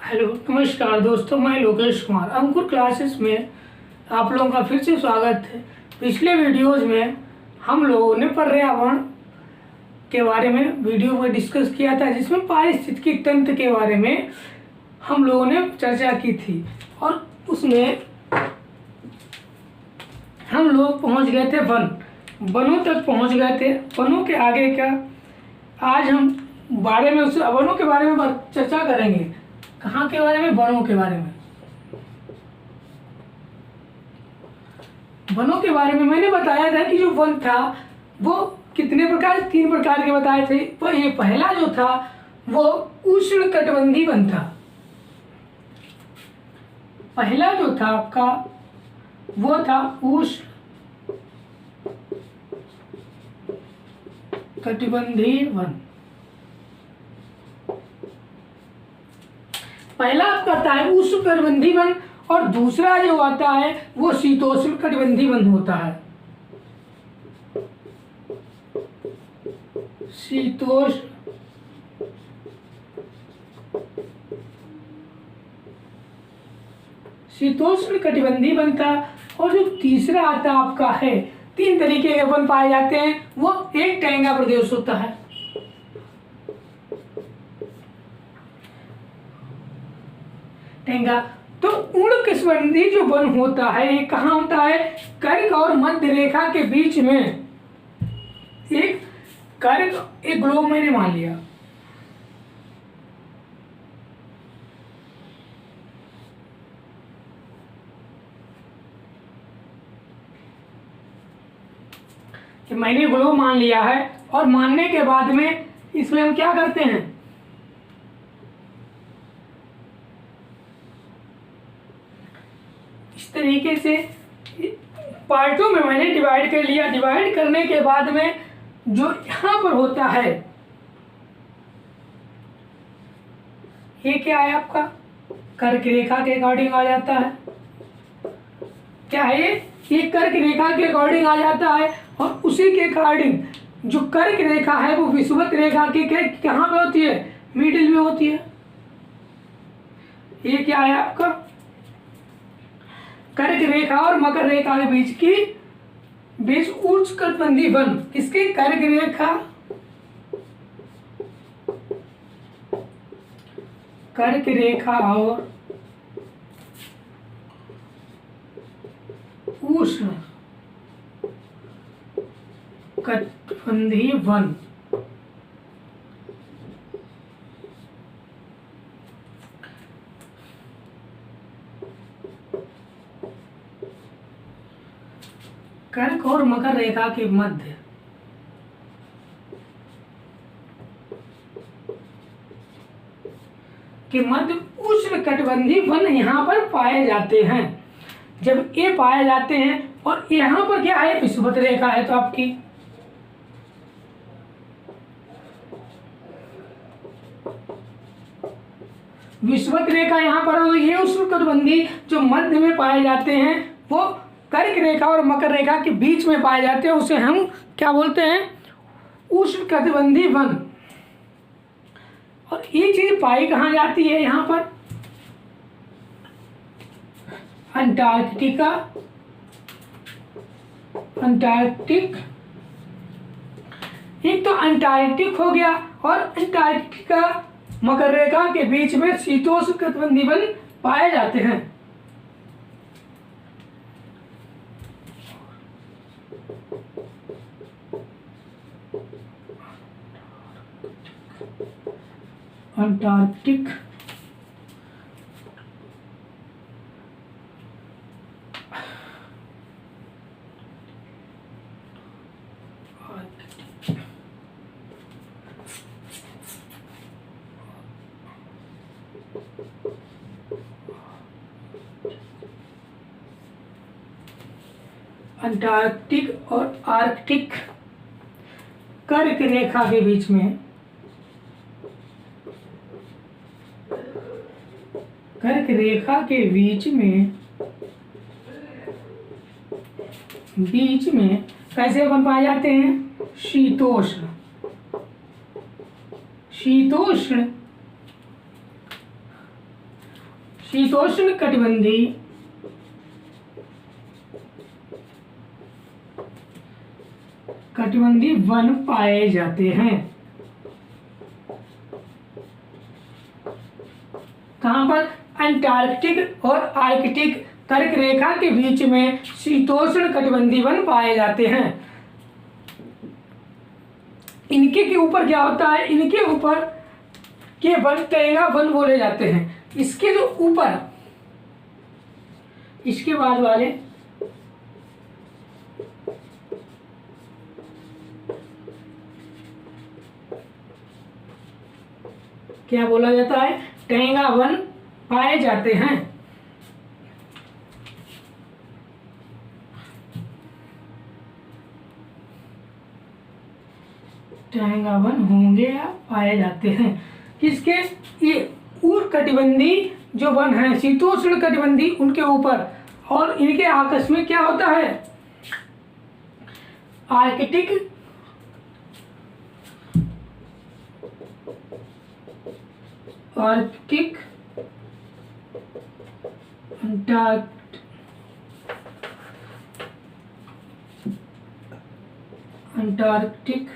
Hello नमस्कार दोस्तों, मैं लोकेश कुमार अंकुर क्लासेस में आप लोगों का फिर से स्वागत है। पिछले वीडियोज़ में हम लोगों ने पर्यावरण के बारे में वीडियो में डिस्कस किया था, जिसमें पारिस्थितिकी तंत्र के बारे में हम लोगों ने चर्चा की थी और उसमें हम लोग पहुंच गए थे वनों तक पहुंच गए थे। वनों के आगे का आज हम वनों के बारे में चर्चा करेंगे। कहाँ के बारे में? वनों के बारे में। वनों के बारे में मैंने बताया था कि जो वन था वो कितने प्रकार, 3 प्रकार के बताए थे। तो ये पहला जो था वो उष्णकटिबंधीय वन था। पहला जो था आपका वो था उष्णकटिबंधीय वन। पहला आपका आता है उष्णकटिबंधीय वन और दूसरा जो आता है वो शीतोष्ण कटिबंधीय वन होता है। शीतोष्ण कटिबंधीय वन था। और जो तीसरा आता आपका है, 3 तरीके के वन पाए जाते हैं, वो एक टैंगा प्रदेश होता है। तो उष्णकटिबंधीय जो वन होता है ये कहाँ होता है? कर्क और मध्य रेखा के बीच में एक ग्लोब मैंने मान लिया। कि मैंने ग्लोब मान लिया है और मानने के बाद में इसमें हम क्या करते हैं, इस तरीके से पार्टों में मैंने डिवाइड कर लिया। डिवाइड करने के बाद में जो यहाँ पर होता है ये क्या है आपका? कर्क रेखा के अकॉर्डिंग आ जाता है। क्या है ये कर्क रेखा के अकॉर्डिंग आ जाता है। और उसी के अकॉर्डिंग जो कर्क रेखा है वो विषुवत रेखा के कहाँ पे होती है? मिडिल में होती है। ये क्या है आपका? कर्क रेखा और मकर रेखा के बीच उष्णकटिबंधीय वन। किसके? कर्क रेखा और उष्णकटिबंधीय वन। कर्क और मकर रेखा के मध्य उष्णकटिबंधीय वन यहाँ पर पाए जाते हैं। जब ये पाए जाते हैं और यहाँ पर क्या है? विषुवत रेखा है। तो आपकी विषुवत रेखा यहाँ पर, ये उष्णकटिबंधीय जो मध्य में पाए जाते हैं वो कर्क रेखा और मकर रेखा के बीच में पाए जाते हैं। उसे हम क्या बोलते हैं? उष्णकटिबंधीय वन। और ये चीज पाई कहाँ जाती है? यहाँ पर अंटार्कटिक। एक तो अंटार्कटिक हो गया और अंटार्कटिका मकर रेखा के बीच में शीतोष्ण कटिबंधीय वन पाए जाते हैं। अंटार्कटिक अंटार्कटिक और आर्कटिक कर्क रेखा के बीच में, कर्क रेखा के बीच में कैसे बन पाए जाते हैं? शीतोष्ण शीतोष्ण शीतोष्ण कटिबंधी वन पाए जाते हैं। कहाँ पर? अंटार्कटिक और आर्कटिक कर्क रेखा के बीच में शीतोष्ण कटिबंधी वन पाए जाते हैं। इनके के ऊपर क्या होता है? इनके ऊपर के वन टैंगा वन बोले जाते हैं। इसके जो ऊपर, इसके बाद वाले क्या बोला जाता है? टैंगा वन पाए जाते हैं। टैंगा वन होंगे या पाए जाते हैं। किसके? ये उष्णकटिबंधी जो वन है, शीतोष्ण कटिबंधी, उनके ऊपर, और इनके आकस में क्या होता है? आर्कटिक अंटार्कटिक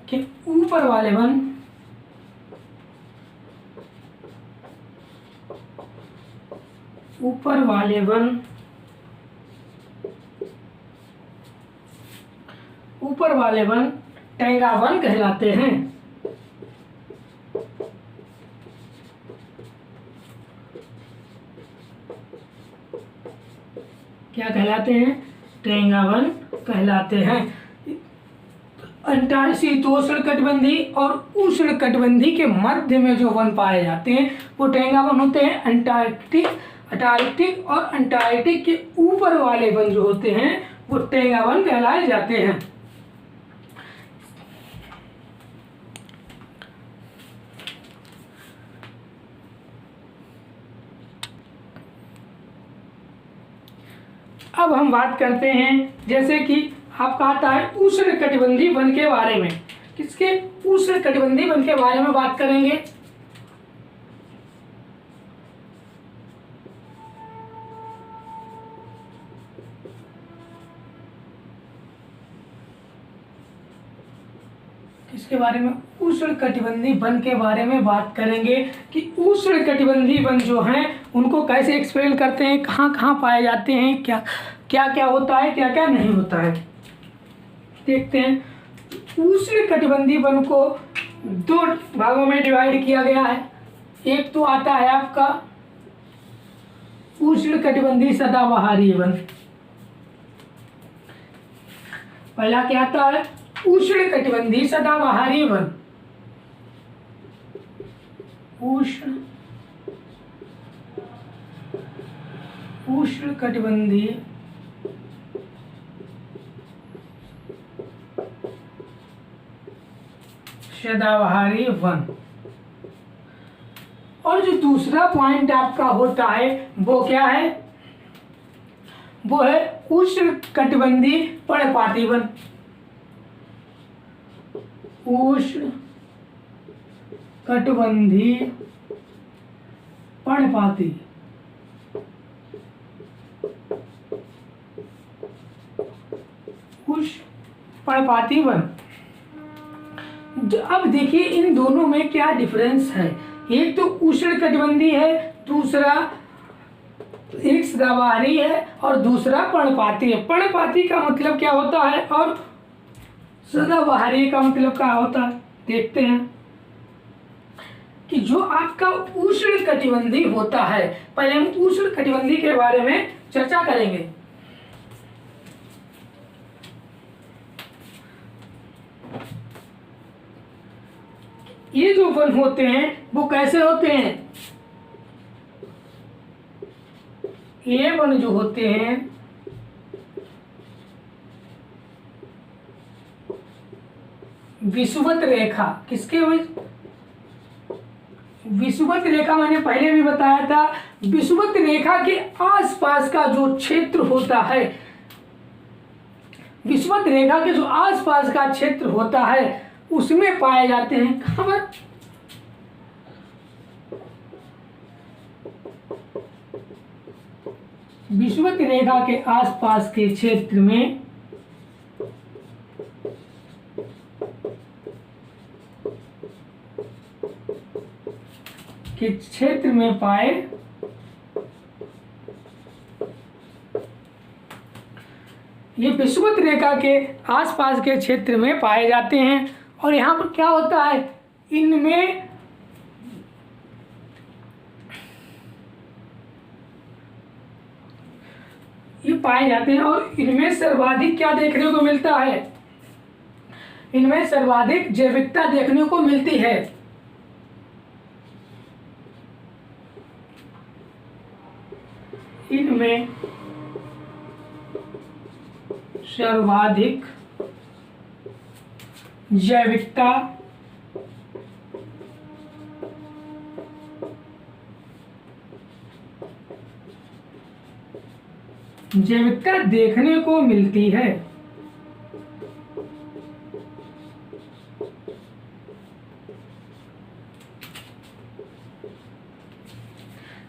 के ऊपर वाले वन टैंगा वन कहलाते हैं। क्या कहलाते हैं? टैंगा वन कहलाते हैं। शीतोष्ण कटिबंधी और उष्ण कटिबंधी के मध्य में जो वन पाए जाते हैं वो टैंगा वन होते हैं। अंटार्कटिक और अंटार्कटिक के ऊपर वाले वन जो होते हैं वो टैंगा वन कहलाए जाते हैं। अब हम बात करते हैं, जैसे कि आपका आता है उष्ण कटिबंधी वन के बारे में। किसके? उष्ण कटिबंधी वन के बारे में बात करेंगे। इसके बारे में उष्ण कटिबंधी वन के बारे में बात करेंगे कि उष्ण कटिबंधी वन जो हैं उनको कैसे एक्सप्लेन करते हैं, कहाँ कहाँ पाए जाते हैं, क्या क्या क्या होता है, क्या क्या नहीं होता है। देखते हैं। उष्ण कटिबंधी वन को दो भागों में डिवाइड किया गया है। एक तो आता है आपका उष्ण कटिबंधी सदाबहारी वन। पहला क्या आता है? उष्ण कटिबंधी सदाबहारी वन। उष्ण कटिबंधी सदाबहारी वन। और जो दूसरा पॉइंट आपका होता है वो क्या है? वो है उष्ण कटिबंधी पर्णपाती वन। उष्ण कटिबंधी पर्णपाती पर्णपाती वन। अब देखिए इन दोनों में क्या डिफरेंस है। एक तो उष्ण कटिबंधी है, दूसरा एक सदाबहारी है और दूसरा पर्णपाती है। पर्णपाती का मतलब क्या होता है और सदाबहारी का मतलब क्या होता है, देखते हैं। कि जो आपका उष्ण कटिबंधी होता है, पहले हम उष्ण कटिबंधी के बारे में चर्चा करेंगे। ये जो वन होते हैं वो कैसे होते हैं? ये वन जो होते हैं विषुवत रेखा। किसके? विषुवत रेखा मैंने पहले भी बताया था। विषुवत रेखा के आसपास का जो क्षेत्र होता है विषुवत रेखा के जो आसपास का क्षेत्र होता है उसमें पाए जाते हैं। कहाँ पर? विषुवत रेखा के आसपास के क्षेत्र में पाए ये विषुवत रेखा के आसपास के क्षेत्र में पाए जाते हैं। और यहाँ पर क्या होता है, इनमें ये पाए जाते हैं और इनमें सर्वाधिक क्या देखने को मिलता है, इनमें सर्वाधिक जैविकता देखने को मिलती है। इनमें सर्वाधिक जैविकता देखने को मिलती है।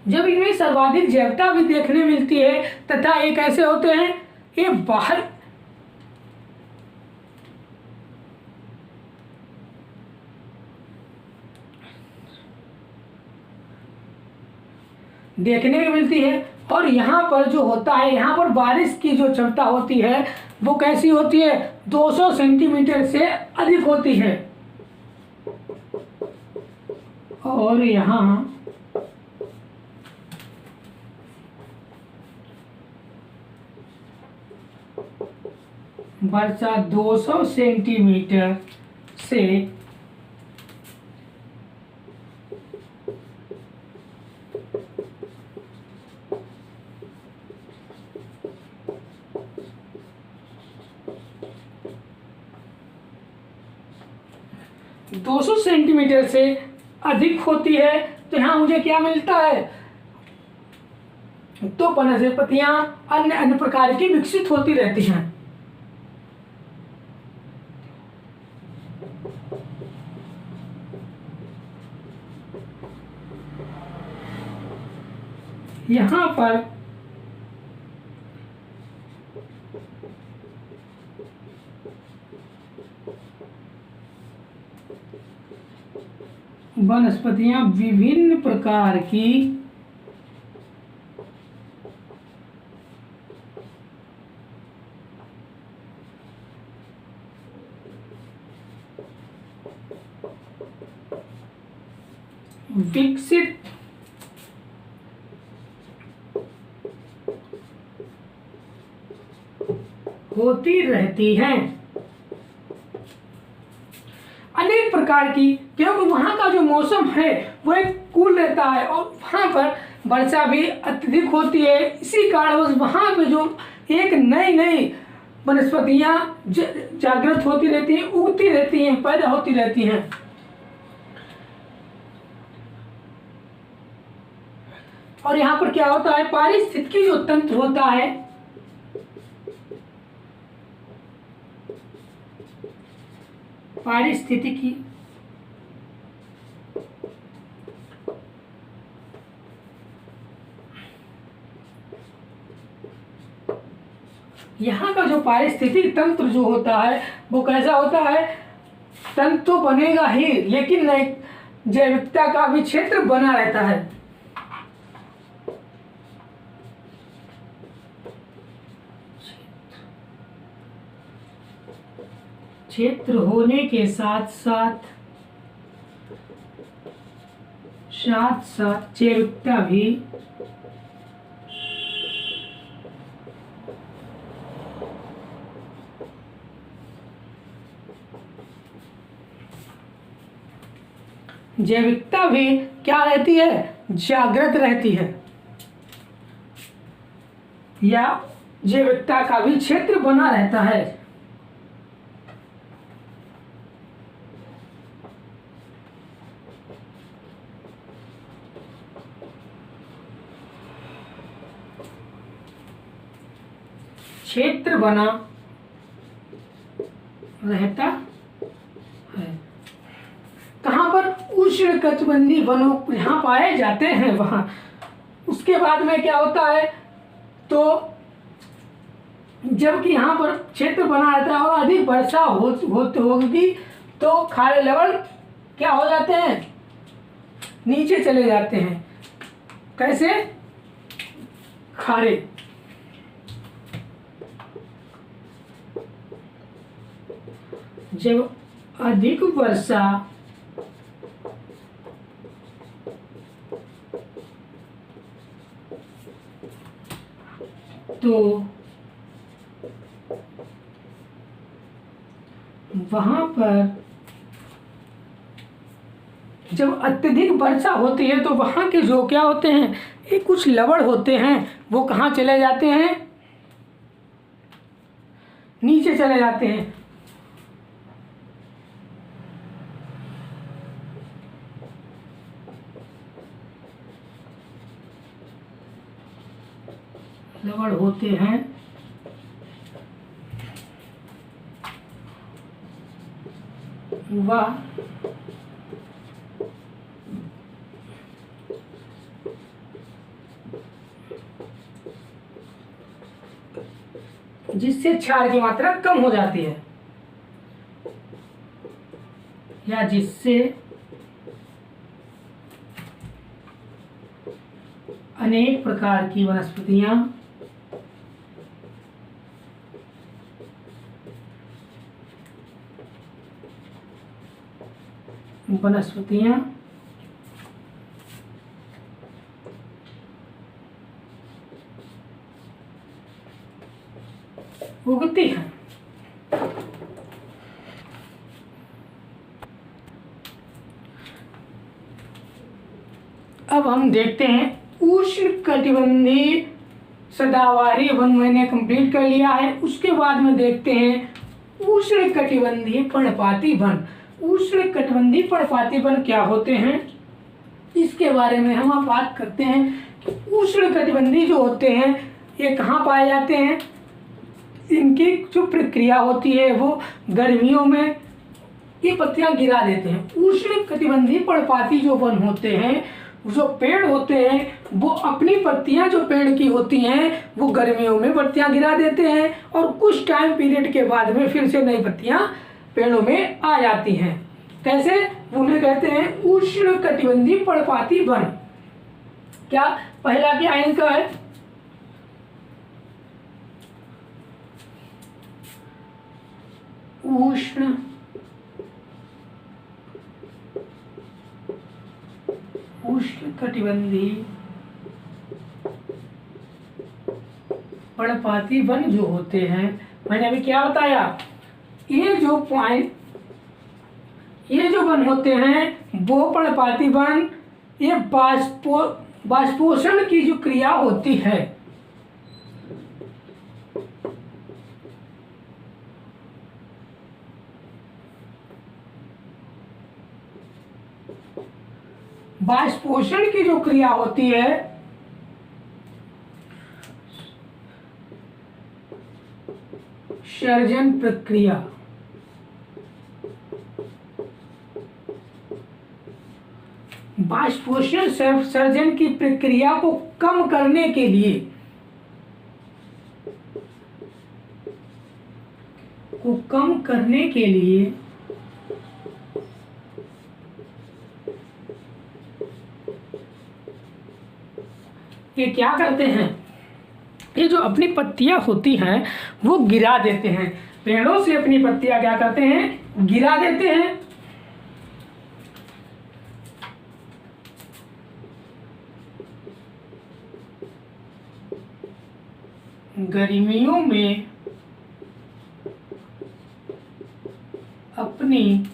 जब इनमें सर्वाधिक जैविकता भी देखने मिलती है तथा ये कैसे होते हैं, ये बाहर देखने को मिलती है। और यहाँ पर जो होता है, यहाँ पर बारिश की जो क्षमता होती है वो कैसी होती है, 200 सेंटीमीटर से अधिक होती है। और यहाँ वर्षा 200 सेंटीमीटर से सेंटीमीटर से अधिक होती है। तो यहाँ मुझे क्या मिलता है, तो वनस्पतियां अन्य प्रकार की विकसित होती रहती हैं। यहाँ पर वनस्पतियां विभिन्न प्रकार की विकसित होती रहती हैं, अनेक प्रकार की, क्योंकि वहाँ का जो मौसम है वो एक कूल रहता है और वहाँ पर वर्षा भी अत्यधिक होती है। इसी कारण वहाँ पे जो एक नई नई वनस्पतियाँ जागृत होती रहती हैं, उगती रहती हैं, पैदा होती रहती हैं। और यहाँ पर क्या होता है, पारिस्थितिकी जो तंत्र होता है, पारिस्थितिकी यहाँ का जो पारिस्थितिक तंत्र जो होता है वो कैसा होता है, तंत्र तो बनेगा ही लेकिन जैविकता का भी क्षेत्र बना रहता है। क्षेत्र होने के साथ साथ जैविकता भी क्या रहती है, जागृत रहती है, या जैविकता का भी क्षेत्र बना रहता है। क्षेत्र बना रहता है। कहाँ पर? उष्णकटिबंधीय वनों जहाँ पाए जाते हैं वहाँ। उसके बाद में क्या होता है, तो जबकि यहाँ पर क्षेत्र बना रहता है और अधिक वर्षा होगी तो खारे लेवल क्या हो जाते हैं? नीचे चले जाते हैं। कैसे? खारे। जब अधिक वर्षा तो वहां पर जब अत्यधिक वर्षा होती है तो वहां के जो क्या होते हैं, ये कुछ लवण होते हैं, वो कहाँ चले जाते हैं? नीचे चले जाते हैं। लवण होते हैं वह जिससे क्षार की मात्रा कम हो जाती है, या जिससे अनेक प्रकार की वनस्पतियां उगती हैं। अब हम देखते हैं उष्णकटिबंधीय सदाबहारी वन मैंने कंप्लीट कर लिया है। उसके बाद में देखते हैं उष्णकटिबंधीय पर्णपाती वन। उष्णकटिबंधीय पर्णपाती वन क्या होते हैं, इसके बारे में हम अब बात करते हैं। उष्णकटिबंधीय जो होते हैं ये कहाँ पाए जाते हैं? इनकी जो प्रक्रिया होती है वो गर्मियों में ये पत्तियां गिरा देते हैं। उष्णकटिबंधीय पर्णपाती जो वन होते हैं, जो पेड़ होते हैं, वो अपनी पत्तियां जो पेड़ की होती हैं वो गर्मियों में पत्तियां गिरा देते हैं और कुछ टाइम पीरियड के बाद में फिर से नई पत्तियां पेड़ों में आ जाती हैं। कैसे? उन्हें कहते हैं उष्णकटिबंधीय पर्णपाती वन। क्या पहला क्या इनका है? उष्णकटिबंधीय पर्णपाती वन जो होते हैं, मैंने अभी क्या बताया, ये जो वन होते हैं वो पर्णपाती वन, ये बाष्पोषण की जो क्रिया होती है, बाष्पोषण की जो क्रिया होती है सर्जन प्रक्रिया, बाष्पोषण सर्जन की प्रक्रिया को कम करने के लिए ये क्या करते हैं, ये जो अपनी पत्तियां होती हैं वो गिरा देते हैं। पेड़ों से अपनी पत्तियां क्या करते हैं? गिरा देते हैं। गर्मियों में अपनी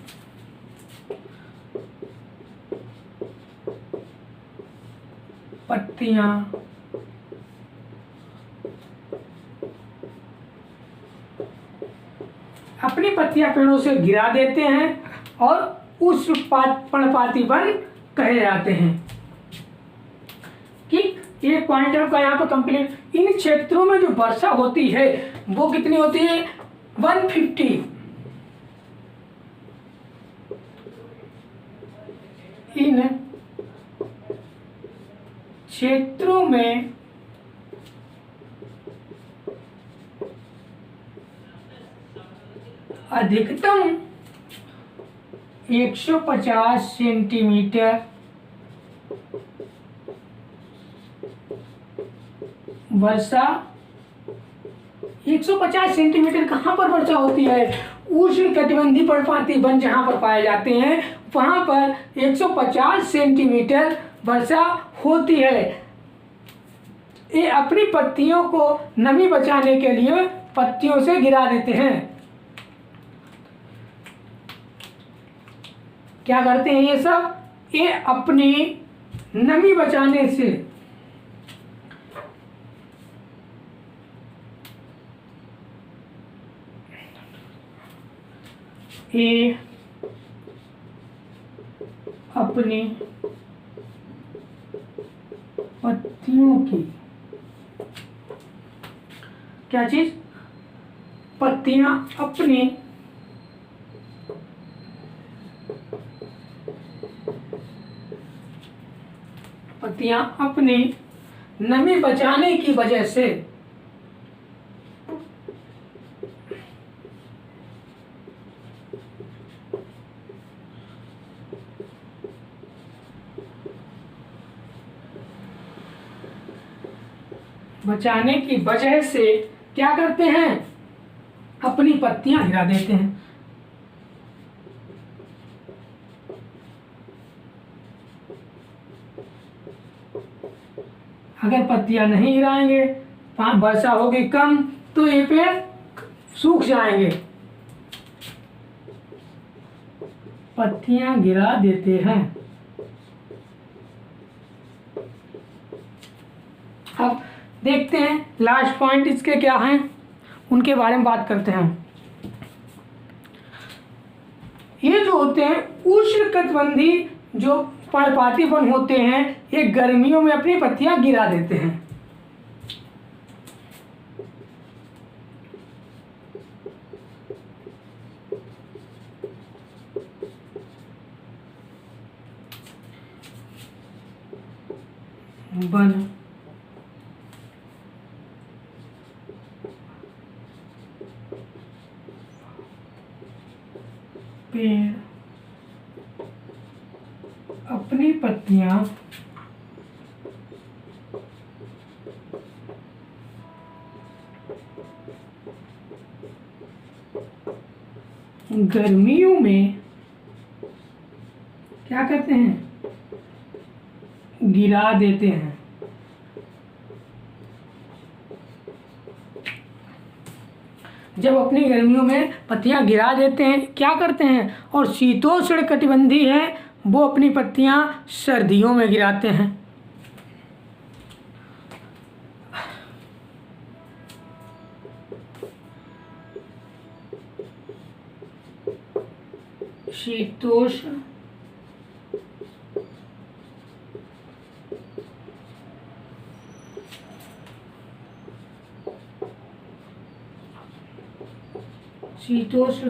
पत्तियां पेड़ों से गिरा देते हैं और उस पर्णपाती वन कहे जाते हैं। ठीक, ये पॉइंट आपका यहाँ पर कंप्लीट। इन क्षेत्रों में जो वर्षा होती है वो कितनी होती है? 150 क्षेत्रों में अधिकतम 150 सेंटीमीटर वर्षा 150 सेंटीमीटर कहाँ पर वर्षा होती है? उष्ण कटिबंधीय पर्णपाती वन जहाँ पर पाए जाते हैं वहाँ पर 150 सेंटीमीटर वर्षा होती है। ये अपनी पत्तियों को नमी बचाने के लिए पत्तियों से गिरा देते हैं। क्या करते हैं ये सब? ये अपनी नमी बचाने से ये अपनी पत्तियों की क्या चीज? पत्तियां अपनी नमी बचाने की वजह से क्या करते हैं? अपनी पत्तियां गिरा देते हैं। अगर पत्तियां नहीं गिराएंगे, वर्षा होगी कम, तो ये पेड़ सूख जाएंगे। पत्तियां गिरा देते हैं। अब देखते हैं लास्ट पॉइंट इसके क्या हैं, उनके बारे में बात करते हैं। ये जो होते हैं उष्णकटिबंधीय जो पर्णपाती वन होते हैं, ये गर्मियों में अपनी पत्तियां गिरा देते हैं। वन पेड़ अपनी पत्तियां गर्मियों में क्या करते हैं? गिरा देते हैं। जब अपनी गर्मियों में पत्तियां गिरा देते हैं, क्या करते हैं? और शीतोष्ण कटिबंधीय है वो अपनी पत्तियां सर्दियों में गिराते हैं। शीतोष्ण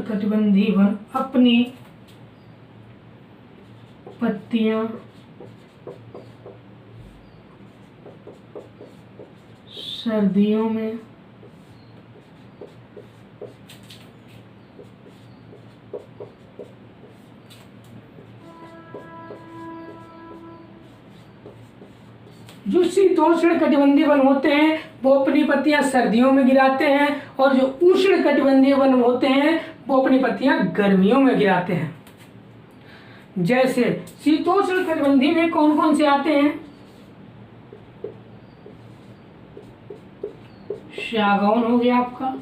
कटिबंधीय वन अपनी पत्तियां सर्दियों में जो शीतोष्ण कटिबंधीय वन होते हैं वो अपनी पत्तियां सर्दियों में गिराते हैं, और जो उष्ण कटिबंधीय वन होते हैं वो अपनी पत्तियां गर्मियों में गिराते हैं। जैसे शीतोष्ण कटिबंधीय में कौन कौन से आते हैं? सागौन हो गया आपका,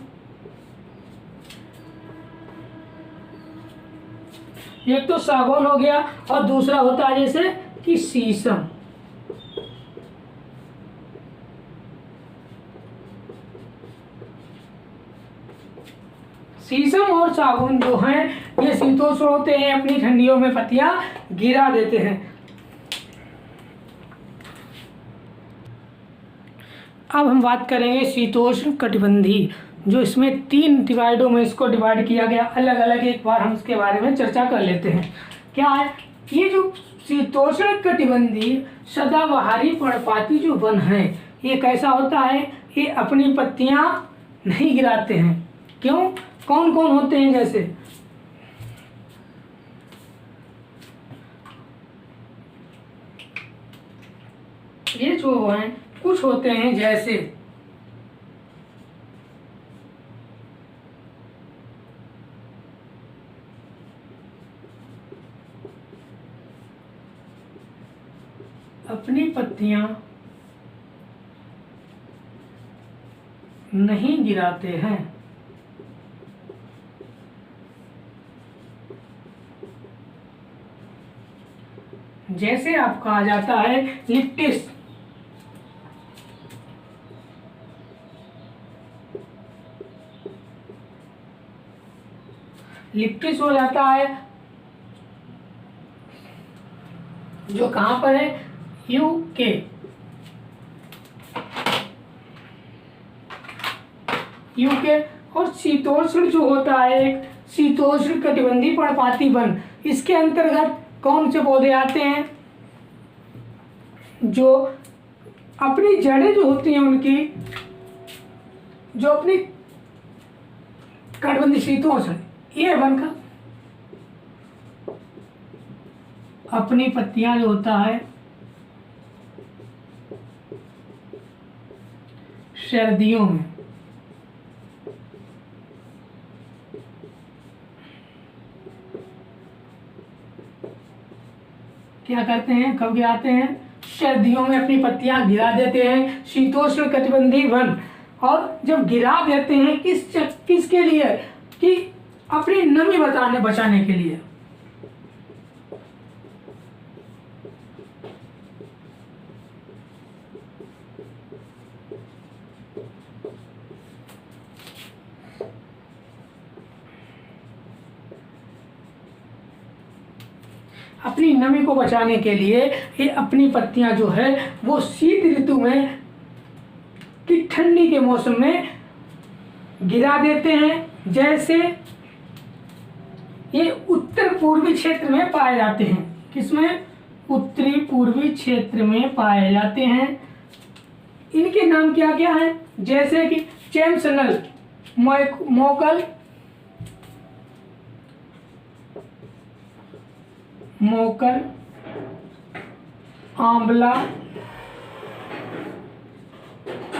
एक तो सागौन हो गया, और दूसरा होता है जैसे कि शीशम। शीशम और सागौन जो हैं ये शीतोष्ण होते हैं, अपनी ठंडियों में पत्तियां गिरा देते हैं। अब हम बात करेंगे शीतोष्ण कटिबंधीय, जो इसमें 3 डिवाइडों में इसको डिवाइड किया गया अलग अलग। एक बार हम इसके बारे में चर्चा कर लेते हैं। क्या है? ये जो शीतोष्ण कटिबंधीय सदाबहारी पर्णपाती जो वन है ये कैसा होता है, ये अपनी पत्तियां नहीं गिराते हैं। क्यों? कौन कौन होते हैं? जैसे ये जो हैं कुछ होते हैं जैसे अपनी पत्तियां नहीं गिराते हैं। जैसे आपका आ जाता है लिप्टिस, लिप्टिस हो जाता है जो कहां पर है, यूके। यूके और शीतोष्ण जो होता है एक शीतोष्ण कटिबंधीय पर्णपाती वन, इसके अंतर्गत कौन से पौधे आते हैं? जो अपनी जड़ें जो होती हैं उनकी, जो अपनी कटिबंधीय शीतोष्ण, ये वन का अपनी पत्तियां जो होता है सर्दियों में क्या करते हैं, कब गिराते हैं? सर्दियों में अपनी पत्तियां गिरा देते हैं शीतोष्ण कटिबंधीय वन। और जब गिरा देते हैं किसके लिए? कि अपनी नमी बचाने के लिए। अपनी नमी को बचाने के लिए ये अपनी पत्तियां जो है वो शीत ऋतु में कि ठंडी के मौसम में गिरा देते हैं। जैसे ये उत्तर पूर्वी क्षेत्र में पाए जाते हैं। किसमें? उत्तरी पूर्वी क्षेत्र में पाए जाते हैं। इनके नाम क्या क्या है? जैसे कि चैम्सनल, मोकल, आंवला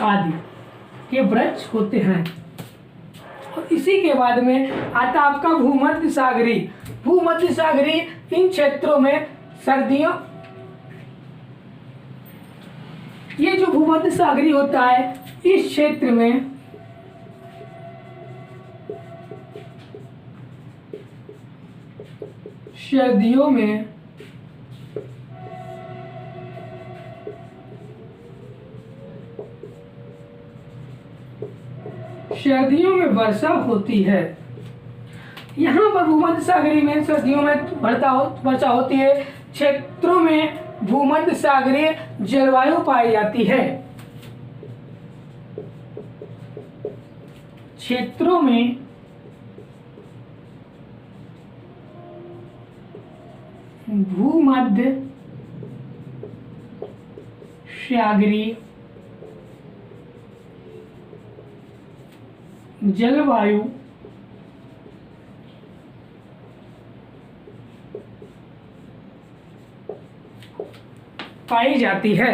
आदि ये वृक्ष होते हैं। और इसी के बाद में आता आपका भूमध्य सागरी। भूमध्य सागरी इन क्षेत्रों में सर्दियों, ये जो भूमध्य सागरी होता है इस क्षेत्र में सर्दियों में वर्षा होती है। यहाँ पर भूमध्य सागरी में सर्दियों में वर्षा होती है। क्षेत्रों में भूमध्य सागरीय जलवायु पाई जाती है। क्षेत्रों में भूमध्य सागरीय जलवायु पाई जाती है।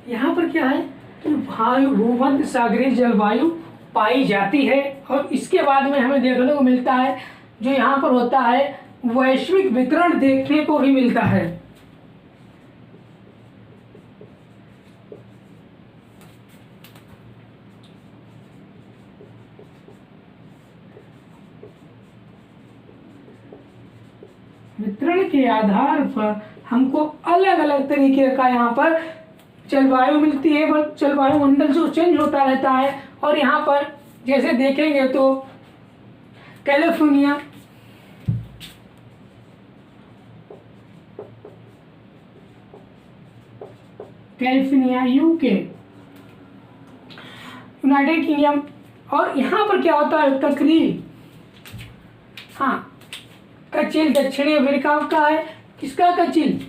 यहाँ पर क्या है कि भूमध्य सागरीय जलवायु पाई जाती है। और इसके बाद में हमें देखने को मिलता है जो यहाँ पर होता है वैश्विक वितरण देखने को भी मिलता है। वितरण के आधार पर हमको अलग अलग तरीके का यहाँ पर जलवायु मिलती है। जलवायु मंडल जो चेंज होता रहता है। और यहाँ पर जैसे देखेंगे तो कैलिफोर्निया, यूके, यूनाइटेड किंगडम। और यहाँ पर क्या होता है, ककरी हाँ, कचिल दक्षिणी अमेरिका का है। किसका कचिल?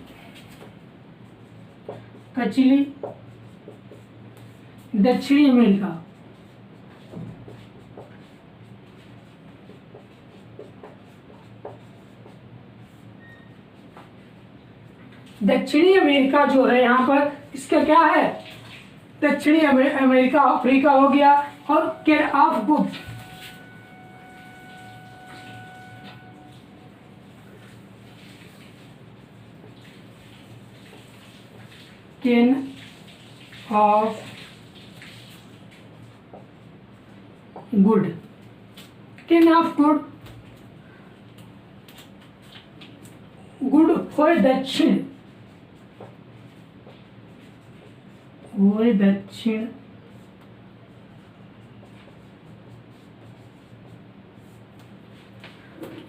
कचिली दक्षिणी अमेरिका। दक्षिणी अमेरिका जो है यहाँ पर इसका क्या है? दक्षिणी अमेरिका अफ्रीका हो गया। और Cape of Good, Cape of Good, Cape of Good, Good हो दक्षिण, हो दक्षिण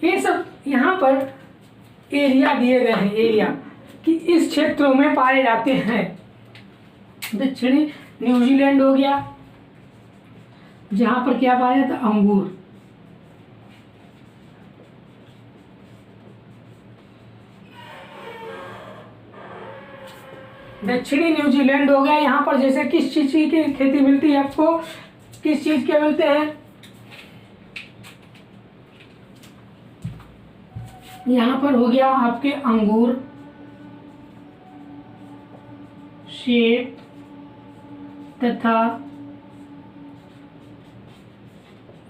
ये सब यहाँ पर एरिया दिए गए हैं, एरिया कि इस क्षेत्रों में पाए जाते हैं। दक्षिणी न्यूजीलैंड हो गया, जहाँ पर क्या पाया जाता? अंगूर। दक्षिणी न्यूजीलैंड हो गया, यहाँ पर जैसे किस चीज की खेती मिलती है आपको? किस चीज के मिलते हैं? यहाँ पर हो गया आपके अंगूर, सेब तथा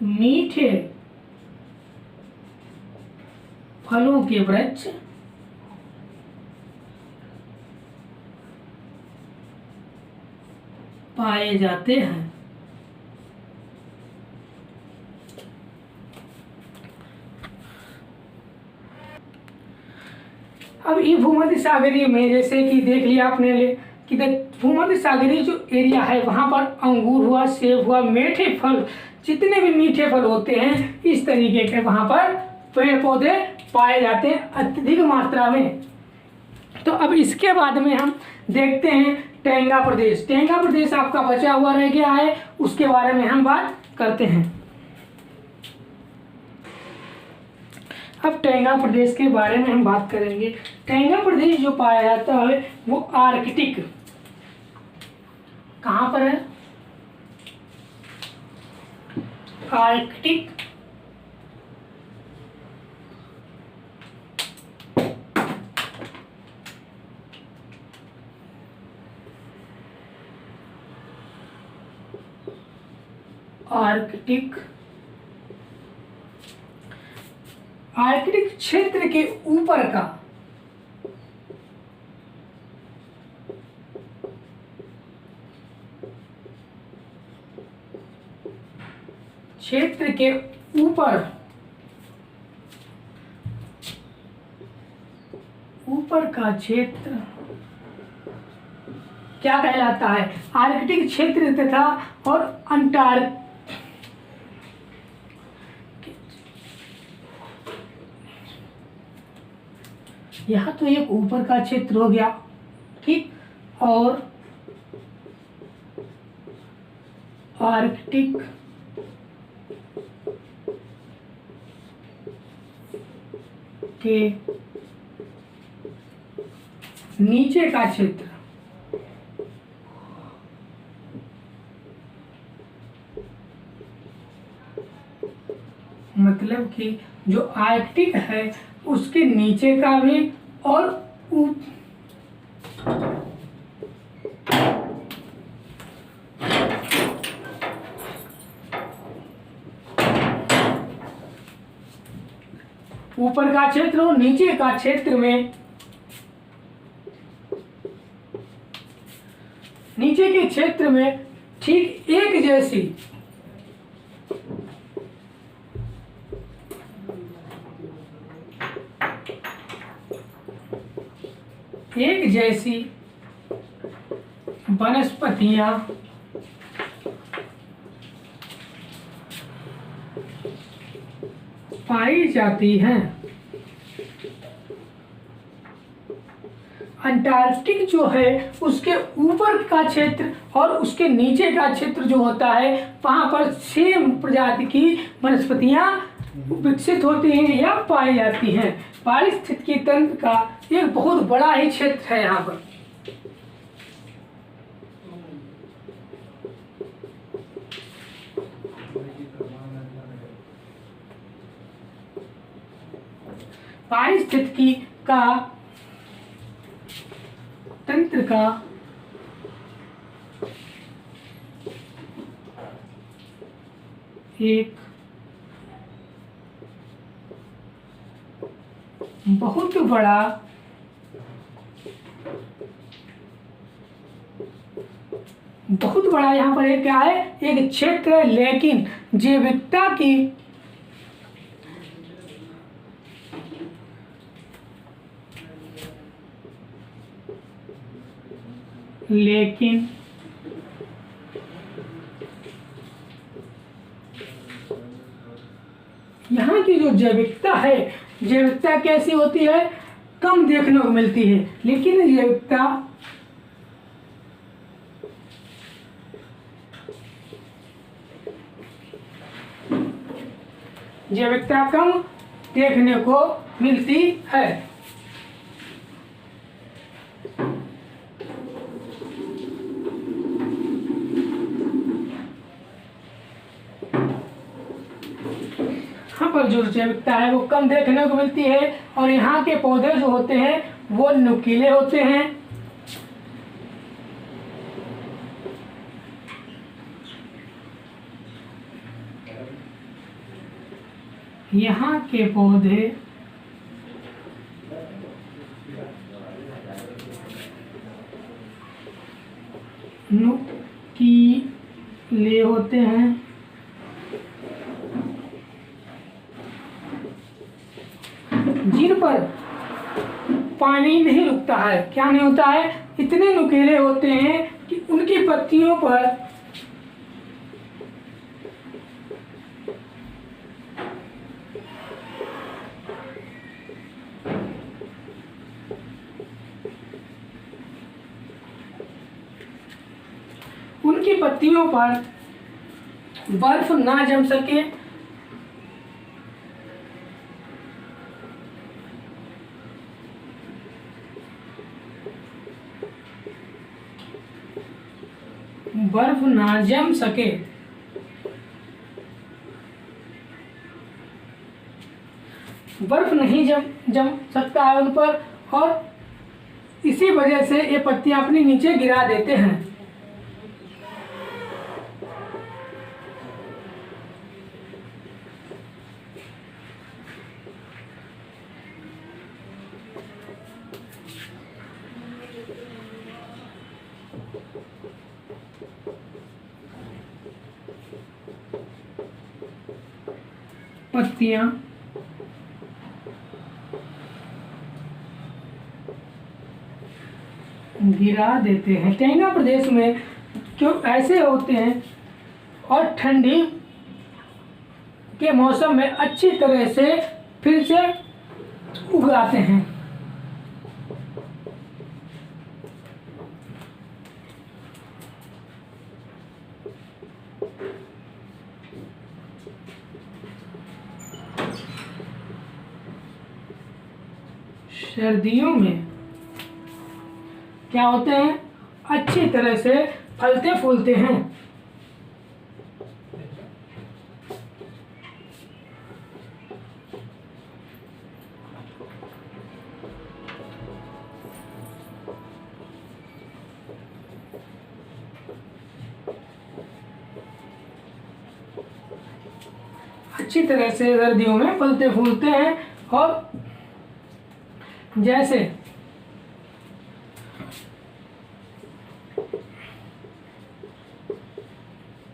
मीठे फलों के वृक्ष पाए जाते हैं। अब ये भूमध्य सागरीय में जैसे कि देख लिया आपने कि भूमध्य सागरीय जो एरिया है वहाँ पर अंगूर हुआ, सेब हुआ, मीठे फल, जितने भी मीठे फल होते हैं इस तरीके के वहाँ पर पेड़ पौधे पाए जाते हैं अत्यधिक मात्रा में। तो अब इसके बाद में हम देखते हैं टेंगा प्रदेश। टेंगा प्रदेश आपका बचा हुआ रह गया है, उसके बारे में हम बात करते हैं। अब टेंगा प्रदेश के बारे में हम बात करेंगे। टेंगा प्रदेश जो पाया जाता है वो आर्कटिक, कहाँ पर है? आर्कटिक आर्कटिक क्षेत्र के ऊपर का क्षेत्र के ऊपर का क्षेत्र क्या कहलाता है? आर्कटिक क्षेत्र तथा और अंटार्कटिक, यह तो एक ऊपर का क्षेत्र हो गया, ठीक। और आर्कटिक के नीचे का क्षेत्र, मतलब कि जो आर्कटिक है उसके नीचे का भी और ऊपर का क्षेत्र और नीचे का क्षेत्र में, नीचे के क्षेत्र में ठीक एक जैसी वनस्पतियां पाई जाती हैं। अंटार्कटिक जो है उसके ऊपर का क्षेत्र और उसके नीचे का क्षेत्र जो होता है वहां पर सेम प्रजाति की वनस्पतियां विकसित होती हैं या पाई जाती हैं। पारिस्थितिकी तंत्र का एक बहुत बड़ा ही क्षेत्र है यहाँ पर। पारिस्थितिकी का तंत्र का एक बहुत बड़ा यहाँ पर एक क्या है, एक क्षेत्र है, लेकिन जैविकता की यहाँ की जो जैविकता है, जैविकता कैसी होती है, कम देखने को मिलती है। लेकिन जैविकता कम देखने को मिलती है। यहाँ पर जो जैविकता है वो कम देखने को मिलती है, और यहाँ के पौधे जो होते हैं वो नुकीले होते हैं। यहाँ के पौधे नुकीले होते हैं, जिन पर पानी नहीं रुकता है। क्या नहीं होता है, इतने नुकीले होते हैं कि उनकी पत्तियों पर बर्फ ना जम सके, बर्फ ना जम सके। बर्फ नहीं जम सकता है उन पर, और इसी वजह से ये पत्तियां अपनी नीचे गिरा देते हैं। पत्तियां गिरा देते हैं। चाइना प्रदेश में जो ऐसे होते हैं और ठंडी के मौसम में अच्छी तरह से फिर से उगाते हैं। सर्दियों में क्या होते हैं, अच्छी तरह से फलते फूलते हैं। अच्छी तरह से सर्दियों में फलते फूलते हैं। और जैसे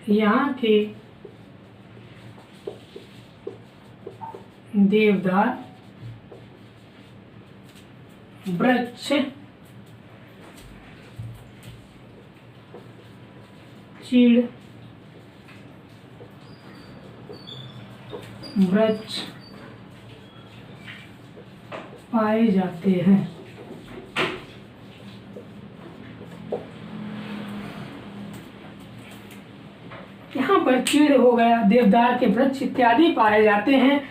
यहाँ के देवदार वृक्ष, चीड़ वृक्ष पाए जाते हैं। यहाँ पर चीड़ हो गया, देवदार के वृक्ष इत्यादि पाए जाते हैं।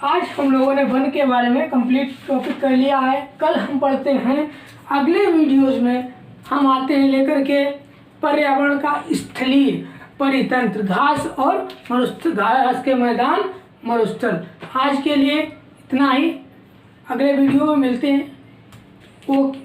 आज हम लोगों ने वन के बारे में कंप्लीट टॉपिक कर लिया है। कल हम पढ़ते हैं अगले वीडियोज में, हम आते हैं लेकर के पर्यावरण का स्थलीय परितंत्र, घास और मरुस्थल, घास के मैदान, मरुस्थल। आज के लिए इतना ही, अगले वीडियो में मिलते हैं। ओके।